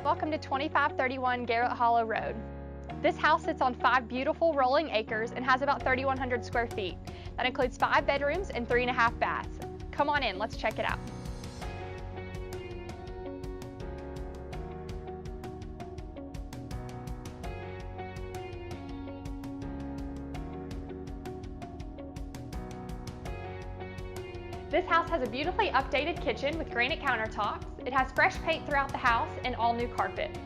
Welcome to 2531 Garrett Hollow Road. This house sits on 5 beautiful rolling acres and has about 3,100 square feet. That includes 5 bedrooms and 3.5 baths. Come on in, let's check it out. This house has a beautifully updated kitchen with granite countertops. It has fresh paint throughout the house and all new carpet.